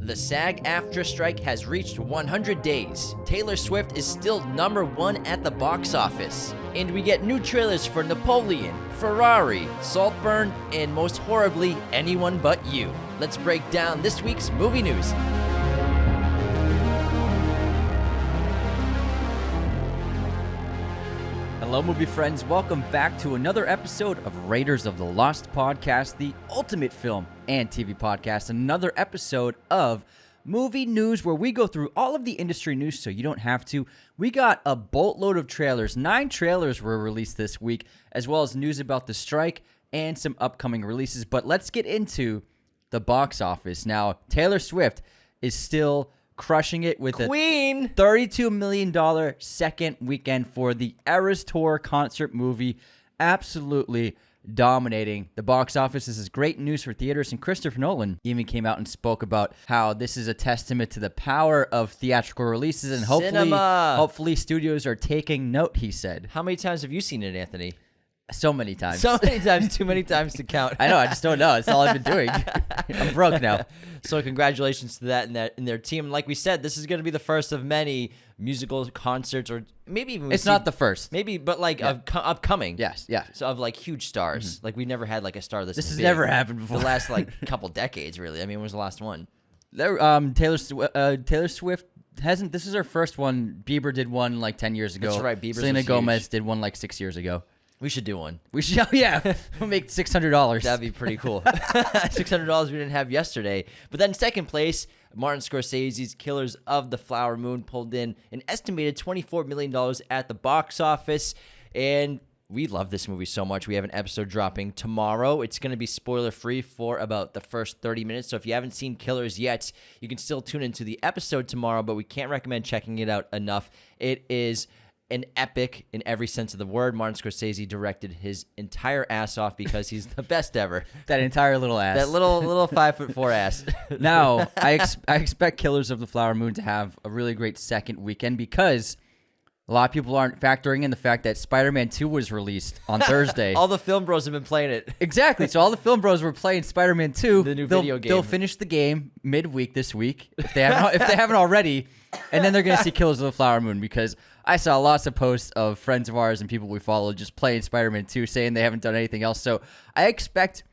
The SAG-AFTRA strike has reached 100 days. Taylor Swift is still #1 at the box office. And we get new trailers for Napoleon, Ferrari, Saltburn, and most horribly, Anyone But You. Let's break down this week's movie news. Hello, movie friends. Welcome back to another episode of Raiders of the Lost Podcast, the ultimate film and TV podcast. Another episode of movie news where we go through all of the industry news so you don't have to. We got a boatload of trailers. 9 trailers were released this week, as well as news about the strike and some upcoming releases. But let's get into the box office. Now, Taylor Swift is still crushing it with Queen. a $32 million second weekend for the Eras Tour concert movie. Absolutely dominating the box office. This is great news for theaters, and Christopher Nolan even came out and spoke about how this is a testament to the power of theatrical releases, and hopefully studios are taking note, he said. How many times have you seen it, Anthony? So many times. So many times, too many times to count. I know, I just don't know. That's all I've been doing. I'm broke now. So congratulations to that and their team. Like we said, this is going to be the first of many musical concerts, or maybe even it's not the first. Maybe, but like upcoming. Yes, yeah. So of like huge stars. Like we never had like a star this This has big. never happened before. The last like couple decades, really. I mean, when was the last one? Taylor Swift hasn't. This is her first one. Bieber did one like 10 years ago. That's right. Bieber's Selena was Gomez huge. did one like 6 years ago. We should do one. We should. Oh, yeah, we'll make $600. That'd be pretty cool. $600 we didn't have yesterday. But then second place, Martin Scorsese's Killers of the Flower Moon pulled in an estimated $24 million at the box office. And we love this movie so much. We have an episode dropping tomorrow. It's going to be spoiler-free for about the first 30 minutes. So if you haven't seen Killers yet, you can still tune into the episode tomorrow, but we can't recommend checking it out enough. It is an epic in every sense of the word. Martin Scorsese directed his entire ass off because he's the best ever. That entire little ass. That little 5'4" ass. Now, I expect Killers of the Flower Moon to have a really great second weekend because a lot of people aren't factoring in the fact that Spider-Man 2 was released on Thursday. All the film bros have been playing it. Exactly. So all the film bros were playing Spider-Man 2. The new video game. They'll finish the game midweek this week if they haven't already, and then they're going to see Killers of the Flower Moon because I saw lots of posts of friends of ours and people we follow just playing Spider-Man 2, saying they haven't done anything else. So I expect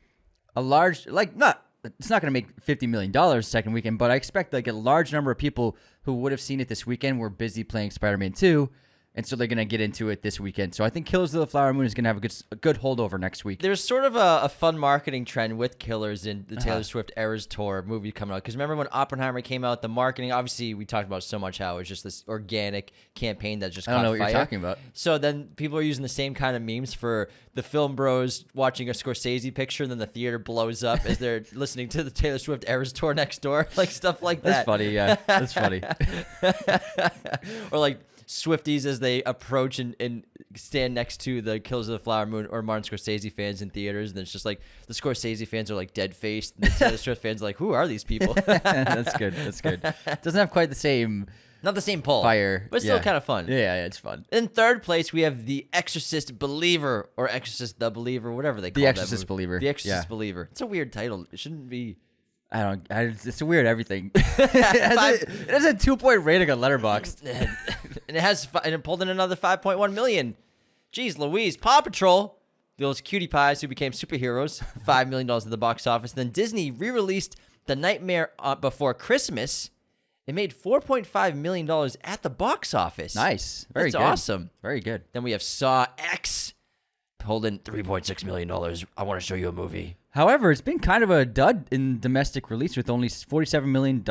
a large, it's not going to make $50 million second weekend, but I expect like a large number of people who would have seen it this weekend were busy playing Spider-Man 2. And so they're going to get into it this weekend. So I think Killers of the Flower Moon is going to have a good holdover next week. There's sort of a fun marketing trend with Killers in the Taylor Swift Eras Tour movie coming out. Because remember when Oppenheimer came out, the marketing, obviously we talked about so much how it was just this organic campaign that just caught fire. I don't know what you're talking about. So then people are using the same kind of memes for the film bros watching a Scorsese picture, and then the theater blows up as they're listening to the Taylor Swift Eras Tour next door. Like stuff like that. That's funny, yeah. That's funny. Or like Swifties as they approach and stand next to the Killers of the Flower Moon or Martin Scorsese fans in theaters, and it's just like the Scorsese fans are like dead faced, and the Taylor Swift fans are like, who are these people? That's good. Doesn't have quite the same, not the same pull, fire, but still kind of fun. Yeah, it's fun. In third place, we have The Exorcist Believer, or Exorcist the Believer, whatever they call it. The Exorcist Believer. The Exorcist Believer. It's a weird title. It shouldn't be. It's a weird everything. It has a 2-point rating on Letterboxd. And it pulled in another 5.1 million. Jeez Louise. Paw Patrol, those cutie pies who became superheroes, $5 million at the box office. Then Disney re-released The Nightmare Before Christmas. It made $4.5 million at the box office. Nice. Very good. That's awesome. Very good. Then we have Saw X, pulled in $3.6 million. I want to show you a movie. However, it's been kind of a dud in domestic release with only $47 million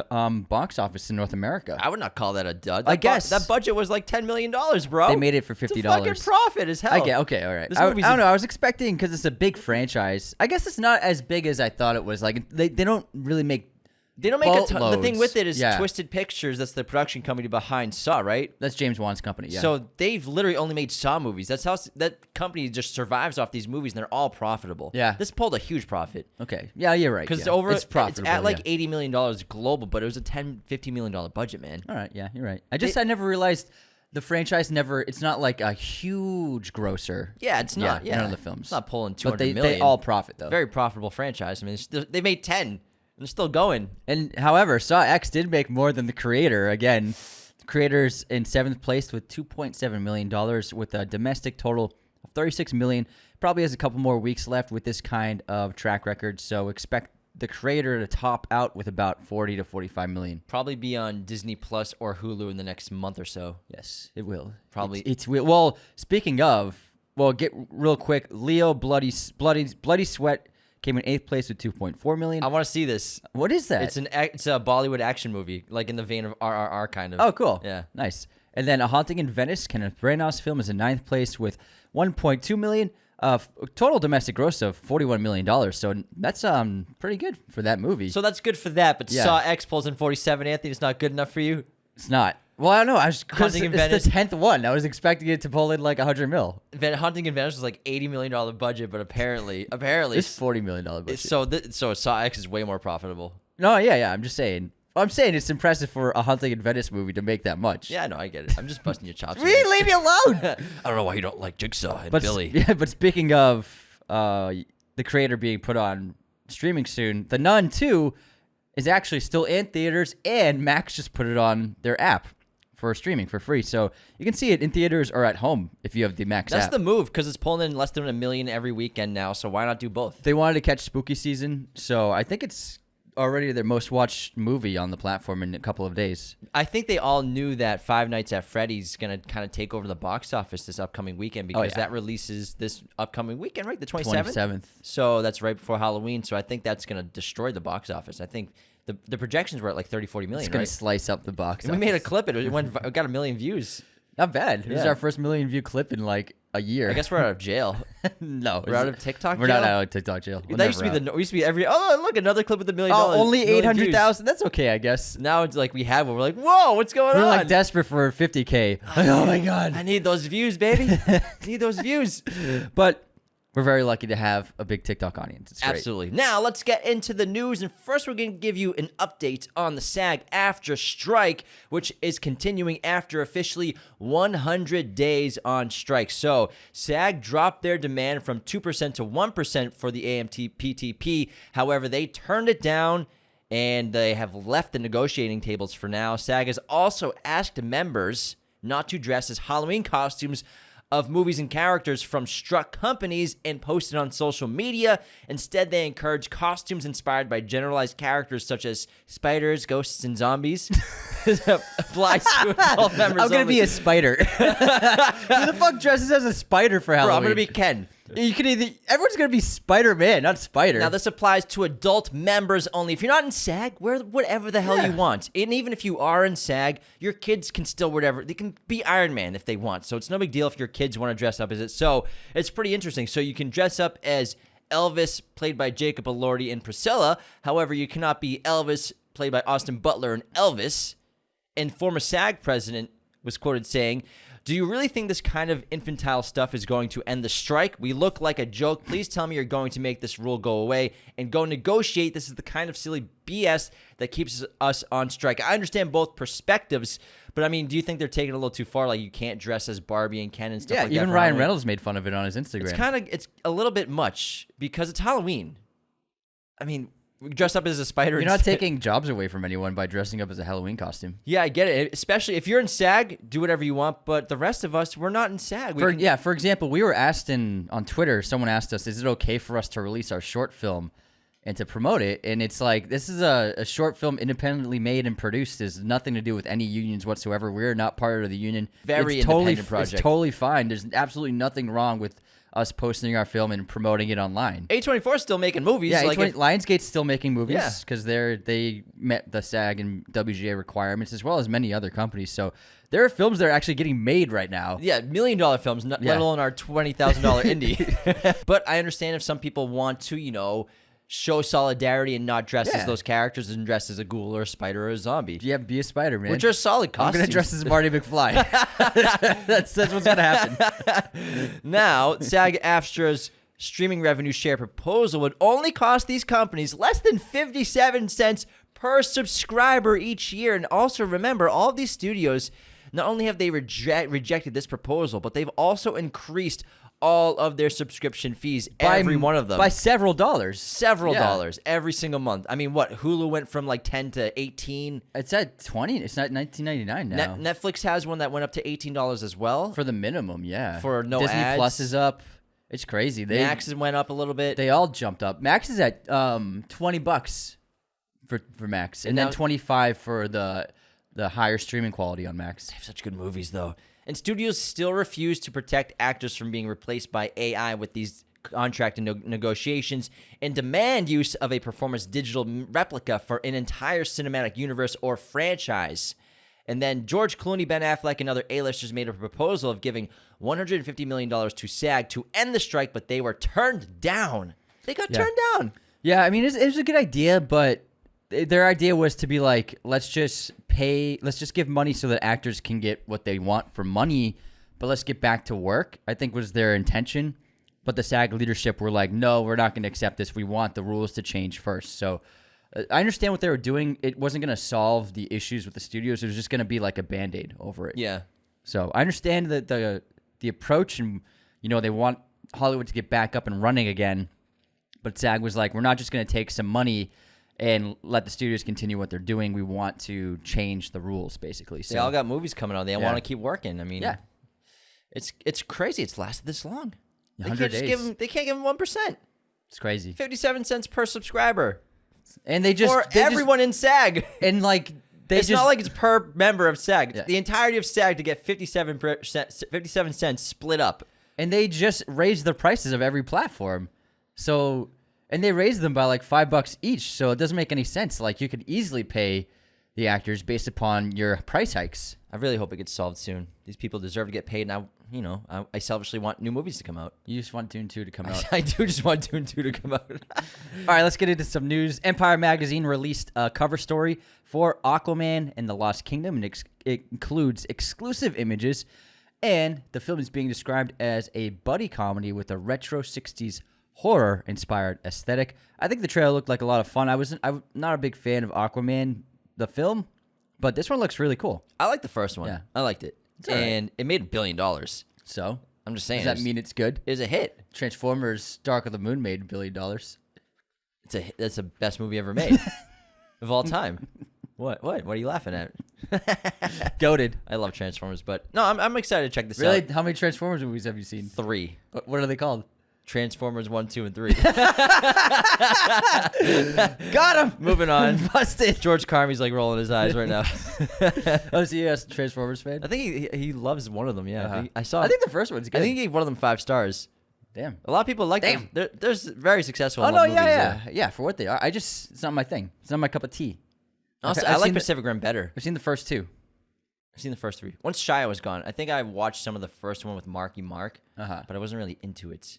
box office in North America. I would not call that a dud. I guess. That budget was like $10 million, bro. They made it for $50. It's a fucking profit as hell. Okay, all right. I don't know. I was expecting, because it's a big franchise. I guess it's not as big as I thought it was. Like they don't really make They don't make a ton. The thing with it is Yeah. Twisted Pictures. That's the production company behind Saw, right? That's James Wan's company, yeah. So they've literally only made Saw movies. That's how that company just survives off these movies, and they're all profitable. Yeah. This pulled a huge profit. Okay. Yeah, you're right. Because yeah. it's profitable. at like yeah. $80 million global, but it was a $50 million budget, man. All right, yeah, you're right. I never realized the franchise it's not like a huge grosser. Yeah, it's not. Yeah, none of the films. It's not pulling $200 but million. They all profit, though. Very profitable franchise. I mean, they made 10. They're still going. And however, Saw X did make more than the creator. Again, the creator's in 7th place with $2.7 million with a domestic total of $36 million. Probably has a couple more weeks left with this kind of track record, so expect the creator to top out with about 40 to 45 million. Probably be on Disney Plus or Hulu in the next month or so. Yes, it will. Probably. It's well, speaking of, well, get real quick. Leo Bloody Sweat came in 8th place with 2.4 million. I want to see this. What is that? It's a Bollywood action movie, like in the vein of RRR kind of. Oh, cool. Yeah. Nice. And then A Haunting in Venice, Kenneth Branagh's film, is in 9th place with 1.2 million. Total domestic gross of $41 million. So that's pretty good for that movie. So that's good for that, but Yeah. Saw X pulls in 47, Anthony. It's not good enough for you? It's not. Well, I don't know. Because Haunting in it's Venice. the 10th one. I was expecting it to pull in like 100 mil. Hunting in Venice was like $80 million budget, but apparently It's $40 million budget. so Saw X is way more profitable. No, yeah. I'm just saying. I'm saying it's impressive for A Haunting in Venice movie to make that much. Yeah, no, I get it. I'm just busting your chops. Really? Leave me alone. I don't know why you don't like Jigsaw and But Billy. Yeah, but speaking of the creator being put on streaming soon, The Nun 2 is actually still in theaters, and Max just put it on their app for streaming for free. So you can see it in theaters or at home if you have the Max That's app. the move, because it's pulling in less than $1 million every weekend now, so why not do both? They wanted to catch spooky season, so I think it's already their most watched movie on the platform in a couple of days. I think they all knew that Five Nights at Freddy's going to kind of take over the box office this upcoming weekend because that releases this upcoming weekend, right? The 27th? So that's right before Halloween. So I think that's going to destroy the box office. I think the projections were at like 30, 40 million, It's going right? to slice up the box And office. we made a clip. It got 1 million views. Not bad. This is Yeah. our first 1 million view clip in like a year. I guess we're out of jail. No. We're out of TikTok We're jail? not out of TikTok jail. We're That used to never be out. we used to be every, oh, look, another clip with $1 million. Oh, only million 800,000? That's okay, I guess. views. Now it's like we have one. We're like, whoa, what's going We're on? like desperate for 50K. Like, oh my God. I need those views, baby. I need those views. But we're very lucky to have a big TikTok audience. It's great. Absolutely. Now let's get into the news, and first we're going to give you an update on the SAG-AFTRA strike, which is continuing after officially 100 days on strike. So SAG dropped their demand from 2% to 1% for the AMT-PTP. However, they turned it down, and they have left the negotiating tables for now. SAG has also asked members not to dress as Halloween costumes of movies and characters from struck companies and posted on social media. Instead, they encourage costumes inspired by generalized characters such as spiders, ghosts, and zombies. Applies to all members. I'm going to be a spider. Who the fuck dresses as a spider for Halloween? Bro, I'm going to be Ken. You can everyone's going to be Spider-Man, not Spider. Now, this applies to adult members only. If you're not in SAG, wear whatever the hell you want. And even if you are in SAG, your kids can still whatever. They can be Iron Man if they want. So it's no big deal if your kids want to dress up as it. So it's pretty interesting. So you can dress up as Elvis, played by Jacob Elordi and Priscilla. However, you cannot be Elvis, played by Austin Butler and Elvis. And former SAG president was quoted saying, "Do you really think this kind of infantile stuff is going to end the strike? We look like a joke. Please tell me you're going to make this rule go away and go negotiate. This is the kind of silly BS that keeps us on strike." I understand both perspectives, but I mean, do you think they're taking it a little too far? Like you can't dress as Barbie and Ken and stuff like that? Even for Ryan Halloween? Reynolds made fun of it on his Instagram. It's a little bit much because it's Halloween. I mean, we dress up as a spider. You're not instead. taking jobs away from anyone by dressing up as a Halloween costume. Yeah, I get it. Especially if you're in SAG, do whatever you want. But the rest of us, we're not in SAG. For example, we were asked on Twitter, someone asked us, is it okay for us to release our short film and to promote it? And it's like, this is a short film independently made and produced. There's nothing to do with any unions whatsoever. We're not part of the union. Very it's totally, independent project. It's totally fine. There's absolutely nothing wrong with us posting our film and promoting it online. A24 is still making movies. Yeah, like Lionsgate's still making movies Yeah. because they met the SAG and WGA requirements as well as many other companies. So there are films that are actually getting made right now. Yeah, $1 million films, let alone our $20,000 indie. But I understand if some people want to, show solidarity and not dress as those characters and dress as a ghoul or a spider or a zombie. Yeah, be a spider, man. Which are solid I'm costumes. gonna dress as Marty McFly. that's what's gonna happen. Now, SAG-AFTRA's streaming revenue share proposal would only cost these companies less than 57 cents per subscriber each year. And also remember, all of these studios, not only have they rejected this proposal, but they've also increased all of their subscription fees, By every one of them. by several dollars. Several Yeah. dollars every single month. I mean, what? Hulu went from like 10 to 18. It's at 20. It's not $19.99 now. Netflix has one that went up to $18 as well. For the minimum, yeah. For no Disney ads. Plus is up. It's crazy. Max went up a little bit. They all jumped up. Max is at $20 for Max, and now- then 25 for the higher streaming quality on Max. They have such good movies, though. And studios still refuse to protect actors from being replaced by AI with these contract negotiations and demand use of a performance digital replica for an entire cinematic universe or franchise. And then George Clooney, Ben Affleck, and other A-listers made a proposal of giving $150 million to SAG to end the strike, but they were turned down. They got turned down. Yeah, I mean, it was a good idea, but their idea was to be like, let's just give money so that actors can get what they want for money, but let's get back to work, I think was their intention. But the SAG leadership were like, no, we're not going to accept this. We want the rules to change first. So I understand what they were doing. It wasn't going to solve the issues with the studios. It was just going to be like a Band-Aid over it. Yeah. So I understand that the approach, and they want Hollywood to get back up and running again. But SAG was like, we're not just going to take some money and let the studios continue what they're doing. We want to change the rules, basically. So They all got movies coming out. They want to keep working. I mean, yeah, it's crazy. It's lasted this long. They 100 can't just days. give them. They can't give them 1%. It's crazy. 57 cents per subscriber And they for everyone in SAG. And like It's not like it's per member of SAG. It's Yeah. the entirety of SAG to get 57 cents split up. and they just raised the prices of every platform. So, and they raised them by like $5 each. So it doesn't make any sense. Like you could easily pay the actors based upon your price hikes. I really hope it gets solved soon. These people deserve to get paid. And I selfishly want new movies to come out. You just want Dune 2 to come out. I do just want Dune 2 to come out. All right, let's get into some news. Empire Magazine released a cover story for Aquaman and the Lost Kingdom, and it includes exclusive images, and the film is being described as a buddy comedy with a retro 60s horror-inspired aesthetic. I think the trailer looked like a lot of fun. I'm not a big fan of Aquaman, the film, but this one looks really cool. I like the first one. Yeah. I liked it. all right. And it made $1 billion. So, I'm just saying. does that mean it's good? it was a hit? Transformers Dark of the Moon made $1 billion. That's the best movie ever made of all time. What are you laughing at? Goated. I love Transformers, but no, I'm excited to check this Really? out. How many Transformers movies have you seen? 3. What are they called? Transformers 1, 2, and 3. Got him! Moving on. Busted. George Carmy's like rolling his eyes right now. Oh, so you're a Transformers fan? I think he loves one of them. Yeah, Uh-huh. I saw. I think the first one's good. I think he gave one of them 5 stars. Damn. A lot of people like them. There's very successful. Oh and no, loved yeah, movies, yeah, for what they are. It's not my thing. It's not my cup of tea. Also, I've I like seen Pacific Rim better. I've seen the first two. I've seen the first 3. Once Shia was gone, I think I watched some of the first one with Marky Mark, Uh-huh. but I wasn't really into it.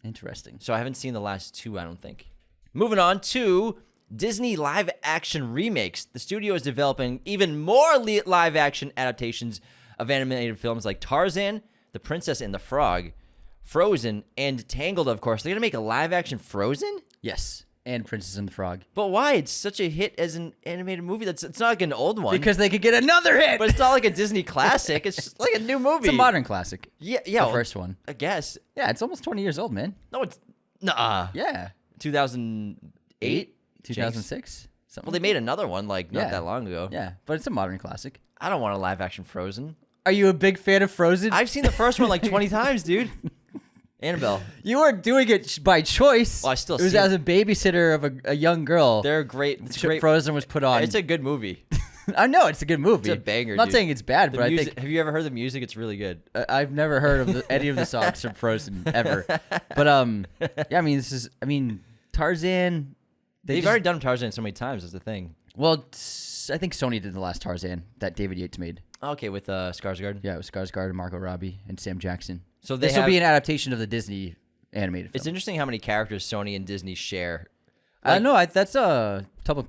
Interesting. So I haven't seen the last 2, I don't think. Moving on to Disney live-action remakes. The studio is developing even more live-action adaptations of animated films like Tarzan, The Princess and the Frog, Frozen, and Tangled, of course. They're going to make a live-action Frozen? Yes, and Princess and the Frog. But why? It's such a hit as an animated movie. It's not like an old one. Because they could get another hit. But it's not like a Disney classic. It's just like a new movie. It's a modern classic. Yeah. The Well, first one. I guess. Yeah, it's almost 20 years old, man. No, it's... Nuh-uh. Yeah. 2008? 2006? Something. Well, they made another one, like, not Yeah. that long ago. Yeah, but it's a modern classic. I don't want a live-action Frozen. Are you a big fan of Frozen? I've seen the first one like 20 times, dude. Annabelle. You weren't doing it by choice. Well, I still It was see it. as a babysitter of a young girl. They're great. It's great. Frozen was put on. It's a good movie. I know it's a good movie. It's a banger, I'm not dude. saying it's bad, The but music, I think have you ever heard the music? It's really good. I've never heard of any of the songs from Frozen ever. But yeah, I mean Tarzan. They've already done Tarzan so many times. Is the thing. Well, I think Sony did the last Tarzan that David Yates made. Okay, with Skarsgård. Yeah, it was Skarsgård and Margot Robbie and Sam Jackson. So This will be an adaptation of the Disney animated film. It's interesting how many characters Sony and Disney share. No, that's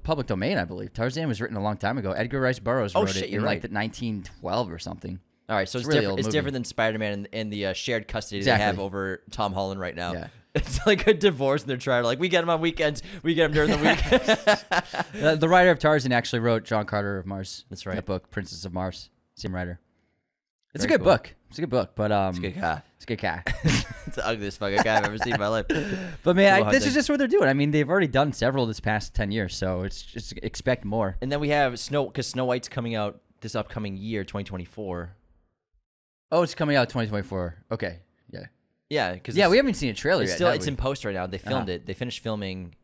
public domain, I believe. Tarzan was written a long time ago. Edgar Rice Burroughs wrote it in like the 1912 or something. All right, so it's really different. old It's movie. different than Spider-Man and the shared custody Exactly. they have over Tom Holland right now. Yeah. It's like a divorce, and they're trying to we get him on weekends, we get him during the week. The writer of Tarzan actually wrote John Carter of Mars. That's right. That book, Princess of Mars. Same writer. It's a Very good cool. book. It's a good book, but It's a good guy. it's a good guy. It's the ugliest fucking guy I've ever seen in my life. But man, Cool this is hunting. just what they're doing. I mean, they've already done several this past 10 years, so it's just expect more. And then we have because Snow White's coming out this upcoming year, 2024. Oh, it's coming out 2024. Okay, yeah, Yeah, because we haven't seen a trailer it's yet. still have it's we? in post right now. They filmed it. They finished filming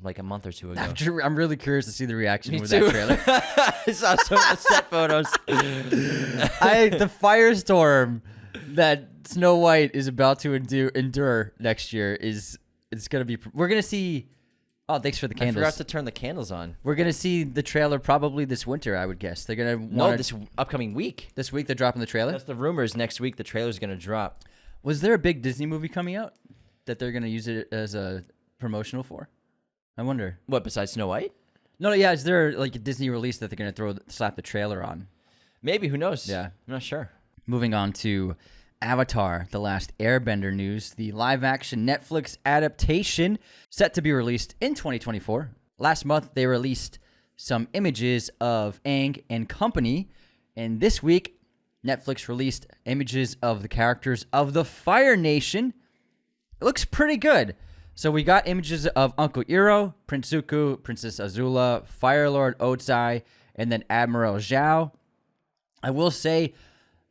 like a month or two ago. I'm really curious to see the reaction Me with too. that trailer. I saw some of the set photos. The firestorm that Snow White is about to endure next year it's gonna be. We're gonna see. Oh, thanks for the I candles. forgot to turn the candles on. We're gonna see the trailer probably this winter. I would guess they're gonna No, this upcoming week. this week. They're dropping the trailer. That's the rumors. Next week, the trailer's gonna drop. Was there a big Disney movie coming out that they're gonna use it as a promotional for? I wonder. What besides Snow White? No, yeah. Is there like a Disney release that they're gonna slap the trailer on? Maybe. Who knows? Yeah. I'm not sure. Moving on to Avatar: The Last Airbender news. The live-action Netflix adaptation set to be released in 2024. Last month, they released some images of Aang and company, and this week, Netflix released images of the characters of the Fire Nation. It looks pretty good. So we got images of Uncle Iroh, Prince Zuko, Princess Azula, Fire Lord Ozai, and then Admiral Zhao. I will say,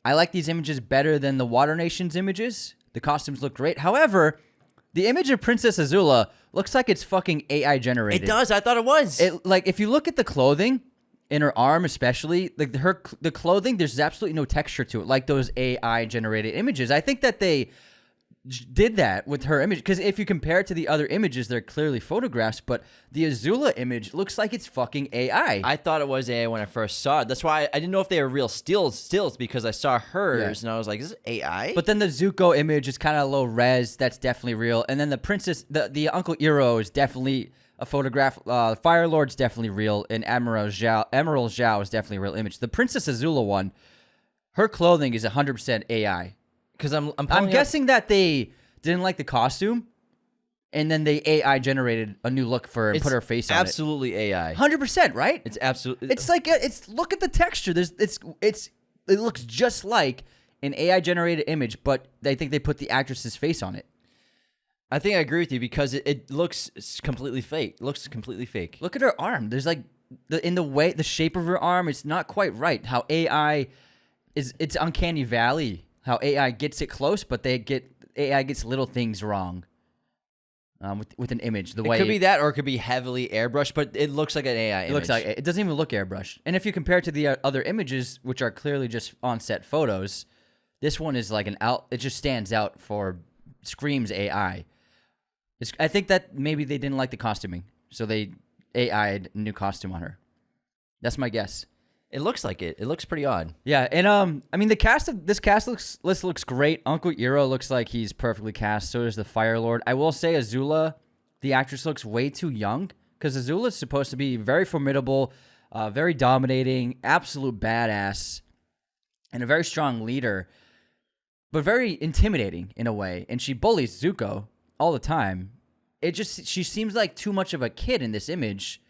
I like these images better than the Water Nation's images. The costumes look great. However, the image of Princess Azula looks like it's fucking AI generated. It does. I thought it was. Like if you look at the clothing in her arm, especially like the clothing, there's absolutely no texture to it, like those AI generated images. I think that they did that with her image because if you compare it to the other images, they're clearly photographs, but the Azula image looks like it's fucking AI. I thought it was AI when I first saw it. That's why I didn't know if they were real stills because I saw hers and I was like, "Is this AI?" But then the Zuko image is kind of low res. That's definitely real. And then the princess, the Uncle Iroh is definitely a photograph. Fire Lord's definitely real, and Admiral Zhao is definitely a real image. The Princess Azula one, her clothing is 100% AI. Because I'm guessing that they didn't like the costume, and then they AI generated a new look for her and put her face on it. Absolutely AI. 100%, right? It's absolutely. It's like look at the texture. It looks just like an AI generated image, but I think they put the actress's face on it. I think I agree with you because it looks completely fake. It looks completely fake. Look at her arm. There's like the shape of her arm. It's not quite right. How AI it's uncanny valley. How AI gets it close, but AI gets little things wrong. With an image, the way It could be that, or it could be heavily airbrushed, but it looks like an AI image. it looks like, it doesn't even look airbrushed. And if you compare it to the other images, which are clearly just on-set photos, this one is like it just stands out screams AI. I think that maybe they didn't like the costuming, so they AI'd a new costume on her. That's my guess. It looks like it. It looks pretty odd. Yeah, and I mean this cast list looks great. Uncle Iroh looks like he's perfectly cast. So does the Fire Lord. I will say Azula, the actress looks way too young because Azula is supposed to be very formidable, very dominating, absolute badass, and a very strong leader, but very intimidating in a way. And she bullies Zuko all the time. She seems like too much of a kid in this image.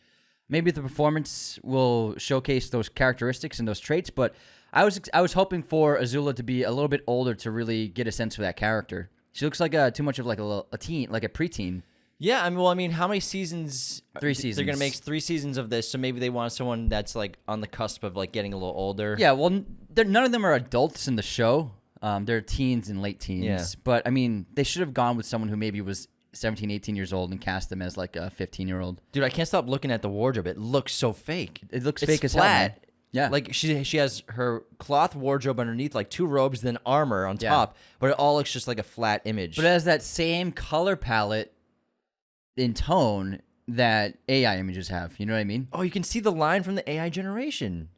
Maybe the performance will showcase those characteristics and those traits, but I was hoping for Azula to be a little bit older to really get a sense for that character. She looks like too much of like a teen, like a preteen. Yeah, I mean, how many seasons? 3 seasons. They're gonna make 3 seasons of this, so maybe they want someone that's like on the cusp of like getting a little older. Yeah, well, none of them are adults in the show. They're teens and late teens. Yeah. But I mean, they should have gone with someone who maybe was 17, 18 years old and cast them as like a 15-year-old. Dude, I can't stop looking at the wardrobe. It looks so fake. It looks It's fake as hell, flat. man. Yeah. Like she has her cloth wardrobe underneath, like 2 robes, then armor on top, but it all looks just like a flat image. But it has that same color palette in tone that AI images have. You know what I mean? oh, you can see the line from the AI generation.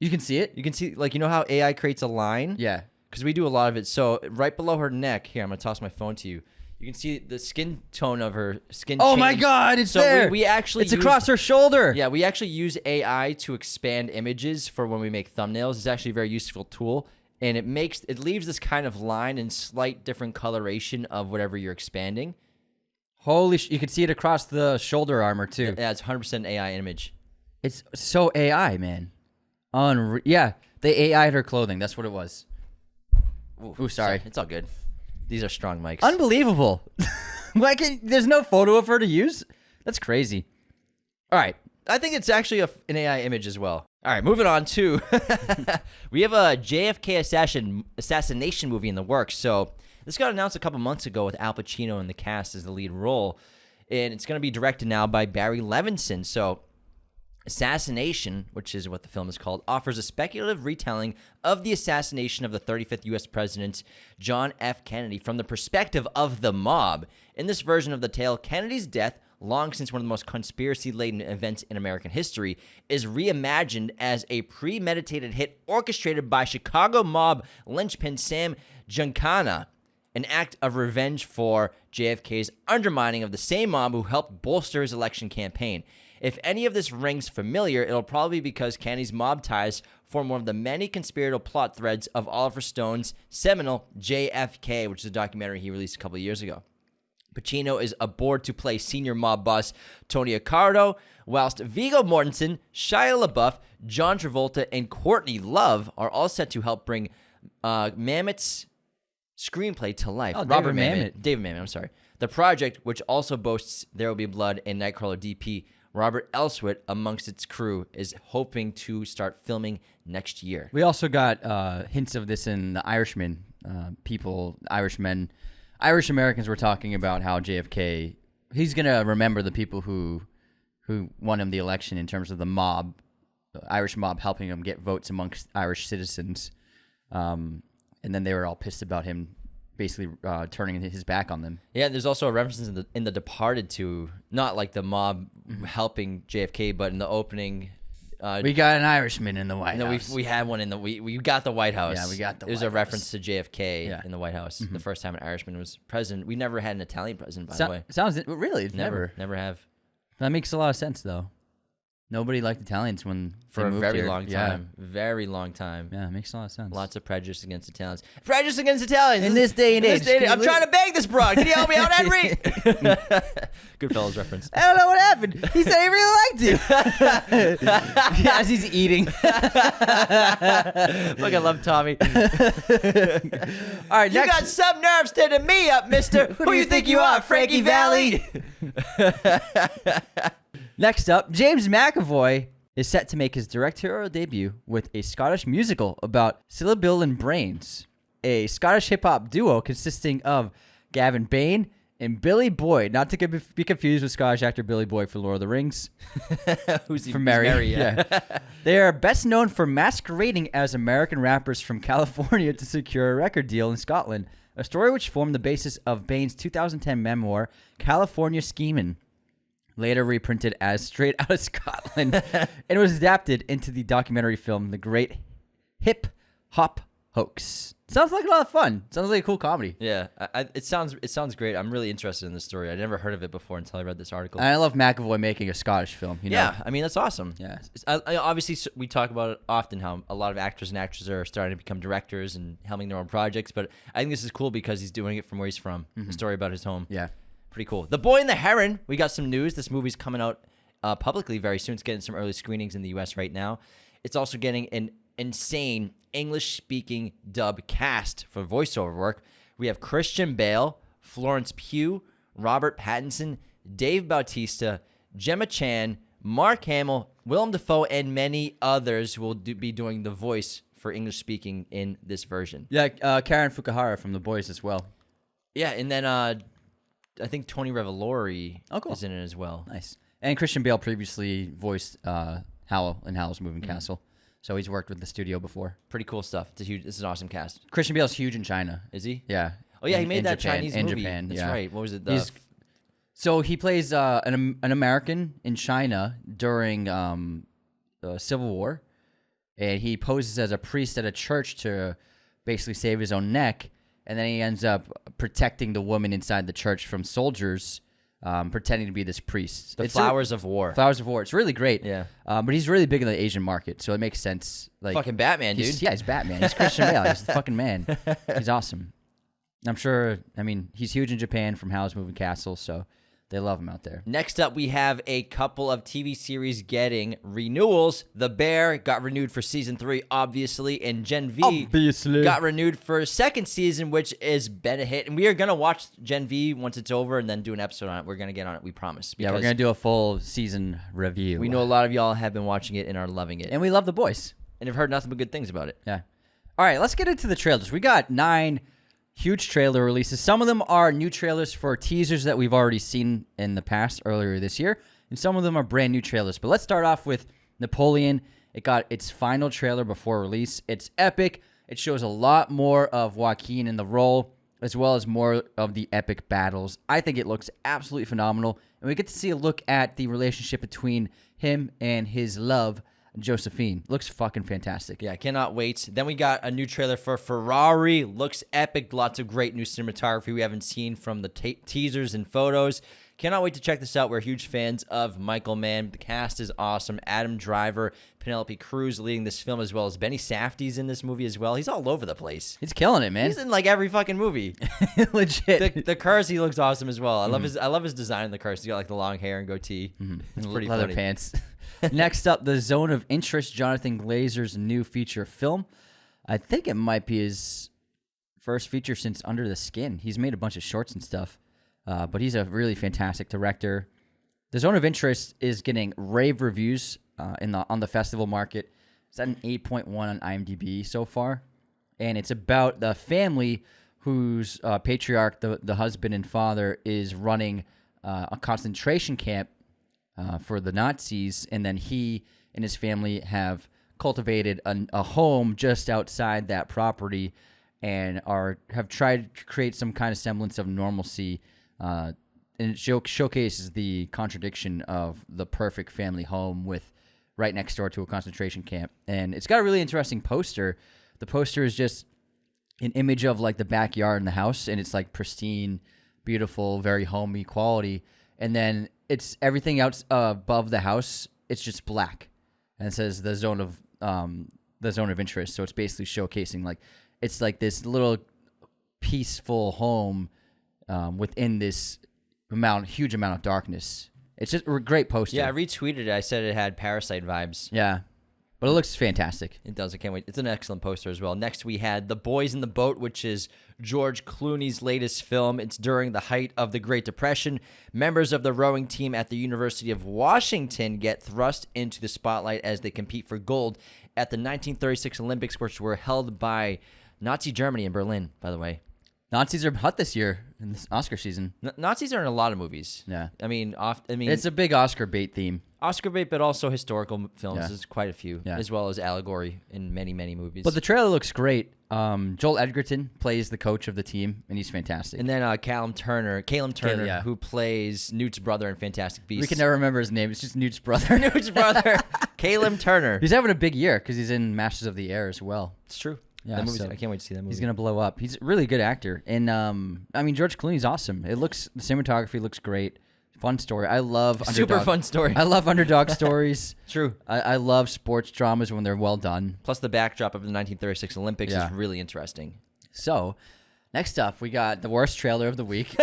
You can see it? You can see, like, you know how AI creates a line? Yeah. Because we do a lot of it. So right below her neck, here, I'm going to toss my phone to you. You can see the skin tone of her skin. Oh my change. So it's there. there. We actually it's across her shoulder. Yeah, we actually use AI to expand images for when we make thumbnails. It's actually a very useful tool, and it leaves this kind of line and slight different coloration of whatever you're expanding. Holy you can see it across the shoulder armor too. Yeah, it's 100% AI image. It's so AI, man. Yeah, they AI'd her clothing. That's what it was. Ooh, sorry. It's all good. These are strong mics. Unbelievable. There's no photo of her to use? That's crazy. All right. I think it's actually an AI image as well. All right, moving on to we have a JFK assassination movie in the works. So this got announced a couple months ago with Al Pacino in the cast as the lead role, and it's going to be directed now by Barry Levinson. So Assassination, which is what the film is called, offers a speculative retelling of the assassination of the 35th U.S. President John F. Kennedy from the perspective of the mob. In this version of the tale, Kennedy's death, long since one of the most conspiracy-laden events in American history, is reimagined as a premeditated hit orchestrated by Chicago mob linchpin Sam Giancana, an act of revenge for JFK's undermining of the same mob who helped bolster his election campaign. If any of this rings familiar, it'll probably be because Kennedy's mob ties form one of the many conspiratorial plot threads of Oliver Stone's seminal JFK, which is a documentary he released a couple of years ago. Pacino is aboard to play senior mob boss Tony Accardo, whilst Viggo Mortensen, Shia LaBeouf, John Travolta, and Courtney Love are all set to help bring Mamet's screenplay to life. Oh, David Mamet, I'm sorry. The project, which also boasts There Will Be Blood and Nightcrawler DP Robert Elswit amongst its crew, is hoping to start filming next year. We also got hints of this in The Irishman. Irish Americans were talking about how JFK, he's going to remember the people who won him the election in terms of the mob, the Irish mob helping him get votes amongst Irish citizens. And then they were all pissed about him basically turning his back on them. Yeah, there's also a reference in the Departed to not like the mob helping JFK, but in the opening, we got an Irishman in the White House. We had one in the we got the White House. Yeah, we got the. There's White a reference House. to JFK in the White House. The first time an Irishman was president. We never had an Italian president, by the way. Sounds really Never have. That makes a lot of sense though. Nobody liked Italians when For they a moved very here. long time. Very long time. Yeah, it makes a lot of sense. Lots of prejudice against Italians. Prejudice against Italians! In this day and age. I'm trying to bang this broad. Can you help me out, Henry? Goodfellas reference. I don't know what happened. He said he really liked you. As he's eating. Look, I love Tommy. All right, You got some nerve standing me up, mister. Who do you think you are, Frankie Valli? Next up, James McAvoy is set to make his directorial debut with a Scottish musical about Syllable and Brains, a Scottish hip-hop duo consisting of Gavin Bain and Billy Boyd, not to be confused with Scottish actor Billy Boyd for Lord of the Rings. Who's from Mary. Yeah. They are best known for masquerading as American rappers from California to secure a record deal in Scotland, a story which formed the basis of Bain's 2010 memoir, California Schemin', later reprinted as Straight Outta Scotland, and was adapted into the documentary film The Great Hip Hop Hoax. Sounds like a lot of fun. Sounds like a cool comedy. Yeah, it sounds great. I'm really interested in this story. I never heard of it before until I read this article. And I love McAvoy making a Scottish film. You know? Yeah, I mean, that's awesome. Yeah. Obviously, we talk about it often, how a lot of actors and actresses are starting to become directors and helming their own projects, but I think this is cool because he's doing it from where he's from. A story about his home. Yeah. Pretty cool. The Boy and the Heron, we got some news. This movie's coming out publicly very soon. It's getting some early screenings in the U.S. right now. It's also getting an insane English-speaking dub cast for voiceover work. We have Christian Bale, Florence Pugh, Robert Pattinson, Dave Bautista, Gemma Chan, Mark Hamill, Willem Dafoe, and many others will be doing the voice for English-speaking in this version. Yeah, Karen Fukuhara from The Boys as well. Yeah, and then I think Tony Revolori is in it as well. Nice. And Christian Bale previously voiced Howell in Howl's Moving Castle, so he's worked with the studio before. Pretty cool stuff. This is an awesome cast. Christian Bale's huge in China. Is he? Yeah. Oh yeah, he made that Japan, Chinese in movie. Japan. That's yeah. right. What was it? So he plays an American in China during the Civil War, and he poses as a priest at a church to basically save his own neck, and then he ends up protecting the woman inside the church from soldiers, pretending to be this priest. The Flowers of War. Flowers of War. It's really great. Yeah. But he's really big in the Asian market, so it makes sense. Like Fucking Batman, dude. Yeah, he's Batman. He's Christian Bale. He's the fucking man. He's awesome. I'm sure. I mean, he's huge in Japan from Howl's Moving Castle, so They love him out there. Next up, we have a couple of TV series getting renewals. The Bear got renewed for season 3, obviously, and Gen V got renewed for second season, which has been a hit. And we are going to watch Gen V once it's over and then do an episode on it. We're going to get on it, we promise. Yeah, we're going to do a full season review. We know a lot of y'all have been watching it and are loving it. And we love The Boys. And have heard nothing but good things about it. Yeah. All right, let's get into the trailers. We got 9 huge trailer releases. Some of them are new trailers for teasers that we've already seen in the past earlier this year, and some of them are brand new trailers. But let's start off with Napoleon. It got its final trailer before release. It's epic. It shows a lot more of Joaquin in the role, as well as more of the epic battles. I think it looks absolutely phenomenal, and we get to see a look at the relationship between him and his love, Josephine. Looks fucking fantastic. Yeah, I cannot wait. Then we got a new trailer for Ferrari. Looks epic. Lots of great new cinematography we haven't seen from the teasers and photos. Cannot wait to check this out. We're huge fans of Michael Mann. The cast is awesome. Adam Driver, Penelope Cruz leading this film, as well as Benny Safdie's in this movie as well. He's all over the place. He's killing it, man. He's in like every fucking movie. Legit. The curse, he looks awesome as well. I love his design in the curse. He got like the long hair and goatee. It's pretty Leather funny. pants. Next up, The Zone of Interest, Jonathan Glazer's new feature film. I think it might be his first feature since Under the Skin. He's made a bunch of shorts and stuff, but he's a really fantastic director. The Zone of Interest is getting rave reviews on the festival market. It's at an 8.1 on IMDb so far, and it's about the family whose patriarch, the husband and father, is running a concentration camp for the Nazis, and then he and his family have cultivated a home just outside that property and have tried to create some kind of semblance of normalcy, and it showcases the contradiction of the perfect family home with right next door to a concentration camp. And it's got a really interesting poster. The poster is just an image of like the backyard and the house, and it's like pristine, beautiful, very homey quality, and then it's everything else above the house. It's just black, and it says the zone of interest. So it's basically showcasing like it's like this little peaceful home within this huge amount of darkness. It's just a great poster. Yeah, I retweeted it. I said it had Parasite vibes. Yeah, but it looks fantastic. It does. I can't wait. It's an excellent poster as well. Next, we had The Boys in the Boat, which is George Clooney's latest film. It's during the height of the Great Depression. Members of the rowing team at the University of Washington get thrust into the spotlight as they compete for gold at the 1936 Olympics, which were held by Nazi Germany in Berlin, by the way. Nazis are hot this year in this Oscar season. Nazis are in a lot of movies. Yeah. I mean, it's a big Oscar bait theme. Oscar bait, but also historical films. Yeah. There's quite a few, Yeah. as well as allegory in many, many movies. But the trailer looks great. Joel Edgerton plays the coach of the team, and he's fantastic. And then Callum Turner, yeah. who plays Newt's brother in Fantastic Beasts. We can never remember his name. It's just Newt's brother. Newt's brother, Callum Turner. He's having a big year because he's in Masters of the Air as well. It's true. Yeah, That movie's, so I can't wait to see that movie. He's gonna blow up. He's a really good actor, and I mean George Clooney's awesome. The cinematography looks great. Fun story. I love Super fun story. I love underdog stories. True. I love sports dramas when they're well done. Plus, the backdrop of the 1936 Olympics Yeah. is really interesting. So, next up, we got the worst trailer of the week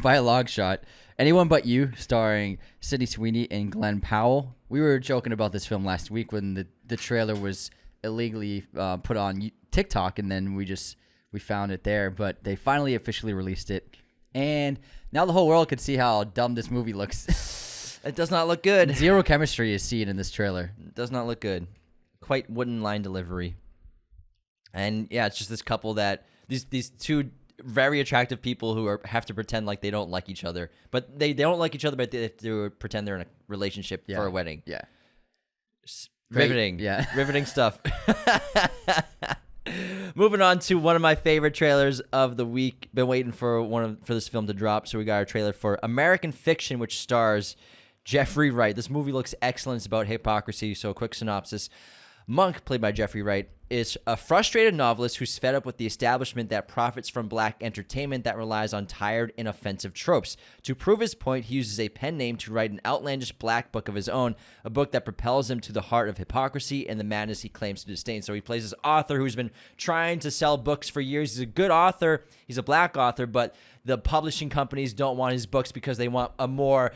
by a long shot. Anyone But You, starring Sydney Sweeney and Glenn Powell. We were joking about this film last week when the trailer was illegally put on TikTok, and then we found it there. But they finally officially released it, and now the whole world could see how dumb this movie looks. It does not look good. Zero chemistry is seen in this trailer. It does not look good. Quite wooden line delivery. And yeah, it's just this couple that these two very attractive people who have to pretend like they don't like each other, but they don't like each other, but they have to pretend they're in a relationship for a wedding. Yeah. Riveting. Yeah. Riveting stuff. Moving on to one of my favorite trailers of the week. Been waiting for this film to drop, so we got our trailer for American Fiction, which stars Jeffrey Wright. This movie looks excellent. It's about hypocrisy. So a quick synopsis. Monk, played by Jeffrey Wright, is a frustrated novelist who's fed up with the establishment that profits from black entertainment that relies on tired and offensive tropes. To prove his point, he uses a pen name to write an outlandish black book of his own, a book that propels him to the heart of hypocrisy and the madness he claims to disdain. So he plays this author who's been trying to sell books for years. He's a good author. He's a black author, but the publishing companies don't want his books because they want a more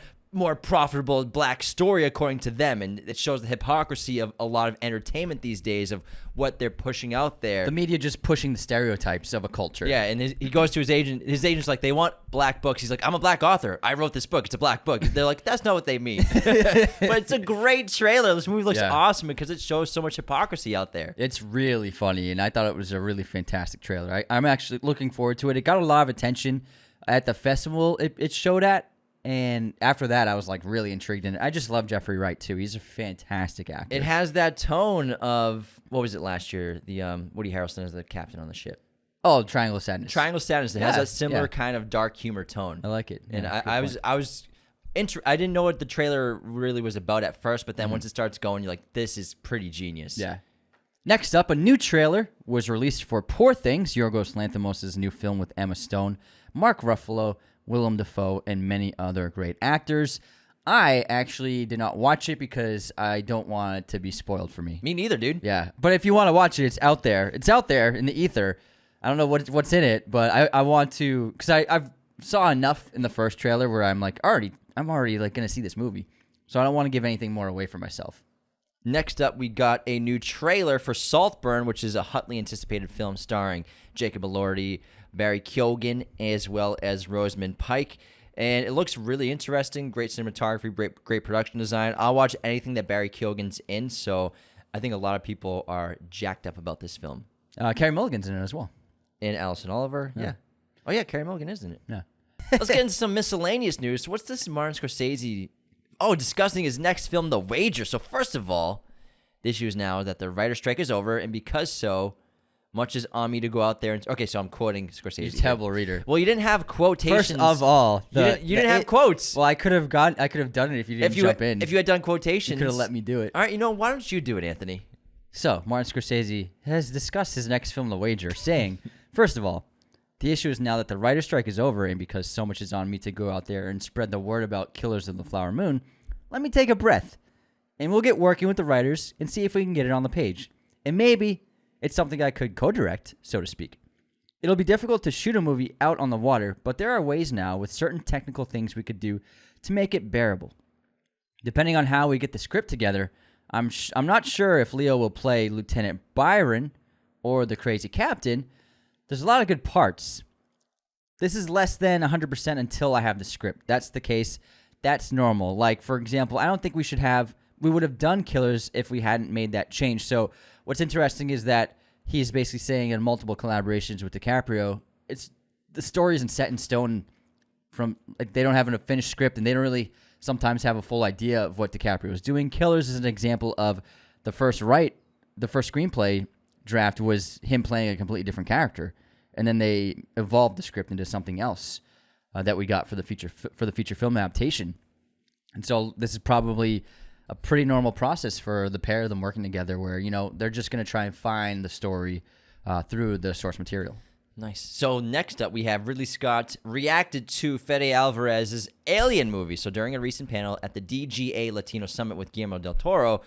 profitable black story according to them, and it shows the hypocrisy of a lot of entertainment these days of what they're pushing out there. The media just pushing the stereotypes of a culture. Yeah, and he goes to his agent. His agent's like, they want black books. He's like, I'm a black author. I wrote this book. It's a black book. They're like, that's not what they mean. But it's a great trailer. This movie looks awesome because it shows so much hypocrisy out there. It's really funny, and I thought it was a really fantastic trailer. I'm actually looking forward to it. It got a lot of attention at the festival it showed at. And after that, I was like really intrigued, and I just love Jeffrey Wright too. He's a fantastic actor. It has that tone of what was it last year? The Woody Harrelson as the captain on the ship. Oh, Triangle of Sadness. Triangle of Sadness. It has a similar kind of dark humor tone. I like it. And I didn't know what the trailer really was about at first, but then once it starts going, you're like, this is pretty genius. Yeah. Next up, a new trailer was released for Poor Things, Yorgos Lanthimos' new film with Emma Stone, Mark Ruffalo, Willem Dafoe, and many other great actors. I actually did not watch it because I don't want it to be spoiled for me. Me neither, dude. Yeah, but if you want to watch it, it's out there. It's out there in the ether. I don't know what's in it, but I want to, because I've saw enough in the first trailer where I'm already like gonna see this movie, so I don't want to give anything more away for myself. Next up, we got a new trailer for Saltburn, which is a hotly anticipated film starring Jacob Elordi, Barry Keoghan, as well as Rosamund Pike. And it looks really interesting. Great cinematography, great production design. I'll watch anything that Barry Keoghan's in, so I think a lot of people are jacked up about this film. Carey Mulligan's in it as well. And Alison Oliver. Yeah. Oh, yeah, Carey Mulligan is in it. Yeah. Let's get into some miscellaneous news. So what's this Martin Scorsese... Oh, discussing his next film, The Wager. So first of all, the issue is now that the writer's strike is over, and because so, much is on me to go out there and... Okay, so I'm quoting Scorsese. You're a terrible reader. Well, you didn't have quotations. First of all... you didn't have quotes. Well, I could have done it if you didn't jump in. If you had done quotations... You could have let me do it. All right, why don't you do it, Anthony? So, Martin Scorsese has discussed his next film, The Wager, saying, first of all, the issue is now that the writer's strike is over, and because so much is on me to go out there and spread the word about Killers of the Flower Moon, let me take a breath, and we'll get working with the writers and see if we can get it on the page. And maybe it's something I could co-direct, so to speak. It'll be difficult to shoot a movie out on the water, but there are ways now with certain technical things we could do to make it bearable. Depending on how we get the script together, I'm not sure if Leo will play Lieutenant Byron or the crazy captain. There's a lot of good parts. This is less than 100% until I have the script. That's the case. That's normal. Like, for example, I don't think we would have done Killers if we hadn't made that change. So what's interesting is that he's basically saying in multiple collaborations with DiCaprio, the story isn't set in stone. They don't have a finished script, and they don't really sometimes have a full idea of what DiCaprio is doing. Killers is an example of the first screenplay draft was him playing a completely different character, and then they evolved the script into something else that we got for the feature film adaptation. And so this is probably a pretty normal process for the pair of them working together, where they're just going to try and find the story through the source material. Nice. So next up, we have Ridley Scott reacted to Fede Alvarez's Alien movie. So during a recent panel at the DGA Latino Summit with Guillermo del Toro,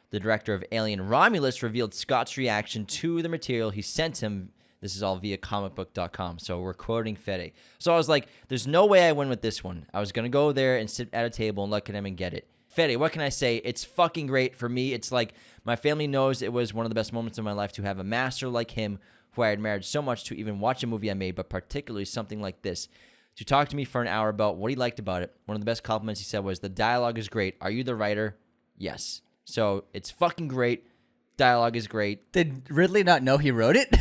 the director of Alien Romulus revealed Scott's reaction to the material he sent him. This is all via comicbook.com. So we're quoting Fede. So I was like, there's no way I win with this one. I was going to go there and sit at a table and look at him and get it. Fede, what can I say? It's fucking great for me. It's like my family knows it was one of the best moments of my life to have a master like him, who I admired so much, to even watch a movie I made, but particularly something like this. To talk to me for an hour about what he liked about it. One of the best compliments he said was, the dialogue is great. Are you the writer? Yes. So it's fucking great. Dialogue is great. Did Ridley not know he wrote it?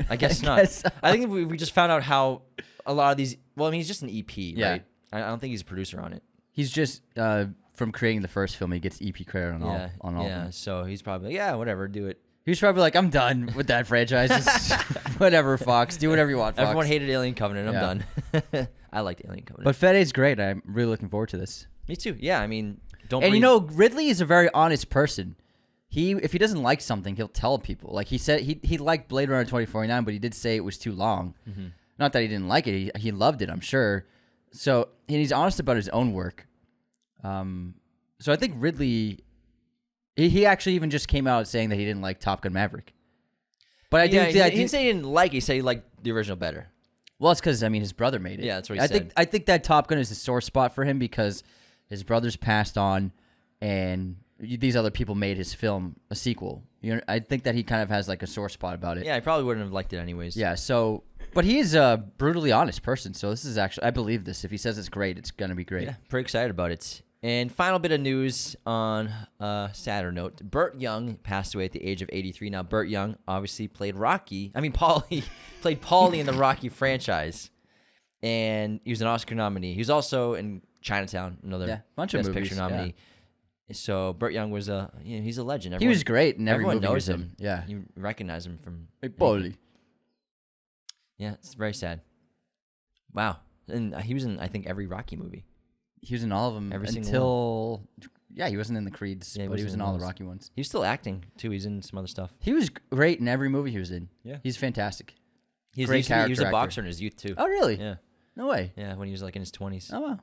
I guess not. I think we just found out how a lot of these... Well, I mean, he's just an EP, right? I don't think he's a producer on it. He's just... from creating the first film, he gets EP credit on all of them. Yeah, so he's probably whatever, do it. He's probably like, I'm done with that franchise. Just whatever, Fox. Do whatever you want, Fox. Everyone hated Alien Covenant. I'm done. I liked Alien Covenant. But Fede's great. I'm really looking forward to this. Me too. Yeah, I mean, Ridley is a very honest person. if he doesn't like something, he'll tell people. Like he said, he liked Blade Runner 2049, but he did say it was too long. Mm-hmm. Not that he didn't like it; he loved it, I'm sure. So, and he's honest about his own work. So I think Ridley, he actually even just came out saying that he didn't like Top Gun Maverick. But I he didn't say he didn't like it. He said he liked the original better. Well, it's because his brother made it. Yeah, that's what he said. I think that Top Gun is a sore spot for him because his brother's passed on, and these other people made his film a sequel. I think that he kind of has like a sore spot about it. Yeah, he probably wouldn't have liked it anyways. Yeah. So, but he is a brutally honest person. So this is actually, I believe this. If he says it's great, it's gonna be great. Yeah, pretty excited about it. And final bit of news on a sadder note. Burt Young passed away at the age of 83. Now, Burt Young obviously played Paulie, played Paulie in the Rocky franchise. And he was an Oscar nominee. He was also in Chinatown, another bunch of Best movies, Picture nominee. So Burt Young was he's a legend. He was great in every everyone movie he knows was in. him. Yeah. You recognize him from... Hey, Paulie. Yeah, it's very sad. Wow. And he was in, I think, every Rocky movie. He was in all of them Every single until... Yeah, he wasn't in the Creeds, Yeah, but he was in all the those. Rocky ones. He's still acting, too. He's in some other stuff. He was great in every movie he was in. Yeah. He's fantastic. He Great was a character boxer actor. in his youth, too. Oh, really? Yeah. No way. Yeah, when he was like in his 20s. Oh, wow.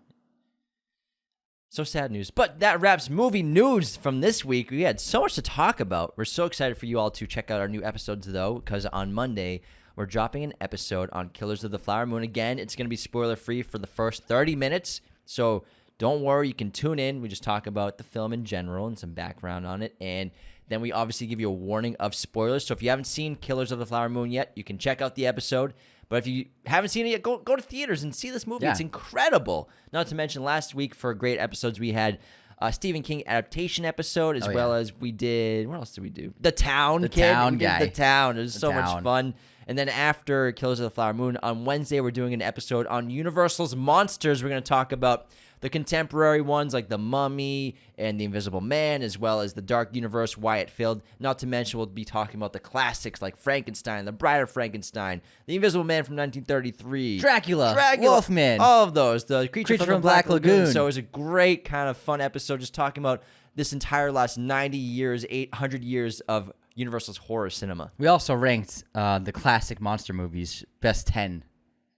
So sad news. But that wraps movie news from this week. We had so much to talk about. We're so excited for you all to check out our new episodes, though, because on Monday, we're dropping an episode on Killers of the Flower Moon. Again, it's going to be spoiler-free for the first 30 minutes, so don't worry. You can tune in. We just talk about the film in general and some background on it, and then we obviously give you a warning of spoilers. So if you haven't seen Killers of the Flower Moon yet, you can check out the episode. But if you haven't seen it yet, go to theaters and see this movie. Yeah. It's incredible. Not to mention last week for great episodes, we had a Stephen King adaptation episode, as well as we did, what else did we do? The Town. The Kid. Town We did guy. The Town. It was so much Town. fun. And then after Killers of the Flower Moon, on Wednesday, we're doing an episode on Universal's Monsters. We're going to talk about the contemporary ones like The Mummy and The Invisible Man, as well as the Dark Universe, why it failed. Not to mention, we'll be talking about the classics like Frankenstein, The Bride of Frankenstein, The Invisible Man from 1933. Dracula. Wolfman. All of those. The Creature from the Black Lagoon. Lagoon. So it was a great kind of fun episode just talking about this entire last 90 years, 800 years of Universal's horror cinema. We also ranked the classic monster movies, best 10.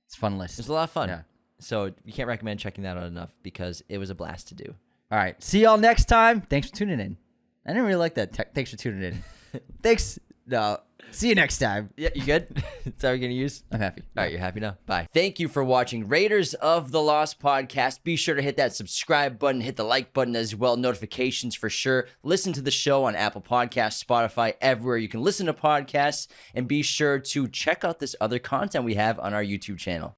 It's a fun list. It was a lot of fun. Yeah. So you can't recommend checking that out enough because it was a blast to do. All right. See y'all next time. Thanks for tuning in. I didn't really like that. Thanks for tuning in. Thanks. No. See you next time. Yeah, you good? Is that what you're going to use? I'm happy. All right, you're happy now? Bye. Thank you for watching Raiders of the Lost podcast. Be sure to hit that subscribe button, hit the like button as well, notifications for sure. Listen to the show on Apple Podcasts, Spotify, everywhere you can listen to podcasts, and be sure to check out this other content we have on our YouTube channel.